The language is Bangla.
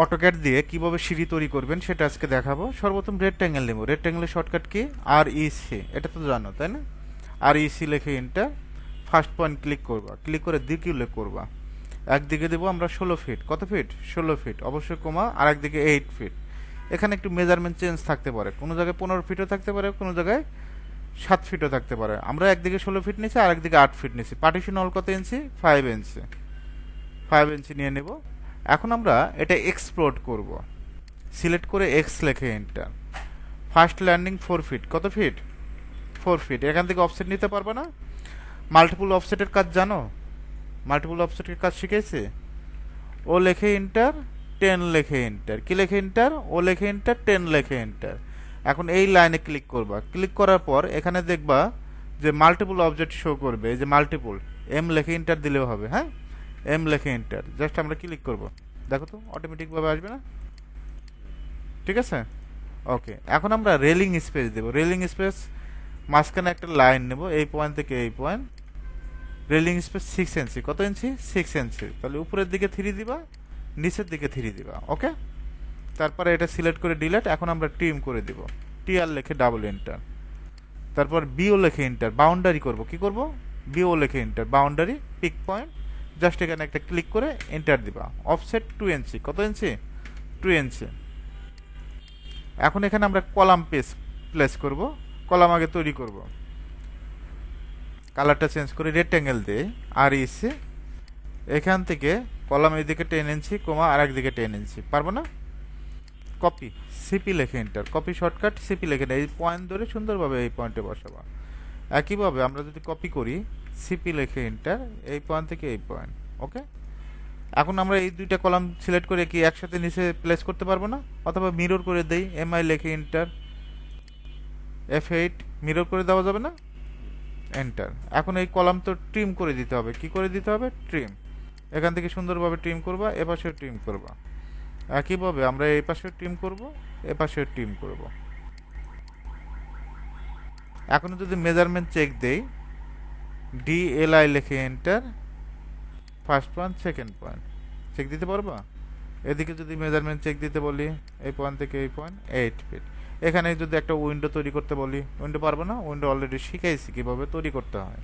অটোক্যাড দিয়ে কিভাবে সিঁড়ি তৈরি করবেন সেটা আজকে দেখাবো। সর্বপ্রথম রেক্ট্যাঙ্গেল নেব। রেক্ট্যাঙ্গেলের শর্টকাট কি? REC, এটা তো জানো তাই না? REC লিখে এন্টার। ফার্স্ট পয়েন্ট ক্লিক করবা, ক্লিক করে দিকে উল্লেখ করবা। একদিকে দেবো আমরা 16 ফিট। কত ফিট? 16 ফিট, অবশ্যই কমা। আর একদিকে 8 ফিট। এখানে একটু মেজারমেন্ট চেঞ্জ থাকতে পারে, কোনো জায়গায় 15 ফিটও থাকতে পারে, কোনো জায়গায় 7 ফিটও থাকতে পারে। আমরা একদিকে 16 ফিট নিয়েছি, আর একদিকে 8 ফিট নিয়েছি। পার্টিশন হল কত ইঞ্চি? 5 ইঞ্চি। 5 ইঞ্চি নিয়ে নেব। এখন আমরা এটা এক্সপ্লোর্ট করব। সিলেক্ট করে এক্স লেখে এন্টার। First landing 4 feet. কত ফিট? 4 ফিট। এখান থেকে অফসেট নিতে পারবে না? মাল্টিপুল অফসেটের কাজ জানো? মাল্টিপুল অফসেটের কাজ শিখেছে। ও লেখে এন্টার, 10 লেখে এন্টার। কি লেখে এন্টার? ও লেখে এন্টার, 10 লেখে এন্টার। এখন এই লাইনে ক্লিক করবা। ক্লিক করার পর এখানে দেখবা যে মাল্টিপুল অবজেক্ট শো করবে। এই যে মাল্টিপুল, এম লেখে এন্টার দিলেও হবে। হ্যাঁ, এম লেখে এন্টার। জাস্ট আমরা ক্লিক করব, দেখো তো অটোমেটিকভাবে আসবে না? ঠিক আছে, ওকে। এখন আমরা রেলিং স্পেস দেব। রেলিং স্পেস মাঝখানে একটা লাইন নেব, এই পয়েন্ট থেকে এই পয়েন্ট। রেলিং স্পেস 6 ইঞ্চি। কত ইঞ্চি? 6 ইঞ্চি। তাহলে উপরের দিকে 3 দিবা, নিচের দিকে 3 দিবা। ওকে, তারপরে এটা সিলেক্ট করে ডিলেট। এখন আমরা ট্রিম করে দিব। টিআর লিখে ডাবল এন্টার। তারপর বিও লিখে এন্টার। বাউন্ডারি করব। কি করব? বিও লিখে enter, boundary pick point. Just এখানে একটা ক্লিক করে এন্টার দিবা। Offset 2 inch. কত ইঞ্চি? 2 ইঞ্চি। এখন এখানে আমরা কলাম প্লেস করব। কলাম আগে তৈরি করব। কালারটা চেঞ্জ করে রেক্ট্যাঙ্গেল দিয়ে REC। এখান থেকে কলাম এদিকে 10 ইঞ্চি, কমা আর একদিকে 10 ইঞ্চি। পারবো না? কপি, সিপি লেখে এন্টার। কপি শর্টকাট, সিপি লেখে এই পয়েন্ট ধরে সুন্দরভাবে এই পয়েন্টে বসাবা। একইভাবে আমরা যদি কপি করি, সিপি লেখে এন্টার, এই পয়েন্ট থেকে এই পয়েন্ট। ওকে, এখন আমরা এই দুইটা কলাম সিলেক্ট করে কি একসাথে নিচে প্লেস করতে পারবো না? অথবা মিরর করে দেই, MI লেখে এন্টার, F8 মিরর করে দেওয়া যাবে না? এন্টার। এখন এই কলাম তো ট্রিম করে দিতে হবে। কি করে দিতে হবে? ট্রিম। এখান থেকে সুন্দরভাবে ট্রিম করবা, এপাশেও ট্রিম করবা। একইভাবে আমরা এই পাশেও ট্রিম করব, এপাশেও ট্রিম করব। এখন যদি মেজারমেন্ট চেক দেই, DLI লিখে enter, first point, second point. Check দিতে পারবা? এদিকে যদি মেজারমেন্ট চেক দিতে বলি, এই পয়েন্ট থেকে এই পয়েন্ট 8 ফিট। এখানে যদি একটা উইন্ডো তৈরি করতে বলি, উইন্ডো পারবো না? উইন্ডো অলরেডি শিখাইছি কিভাবে তৈরি করতে হয়।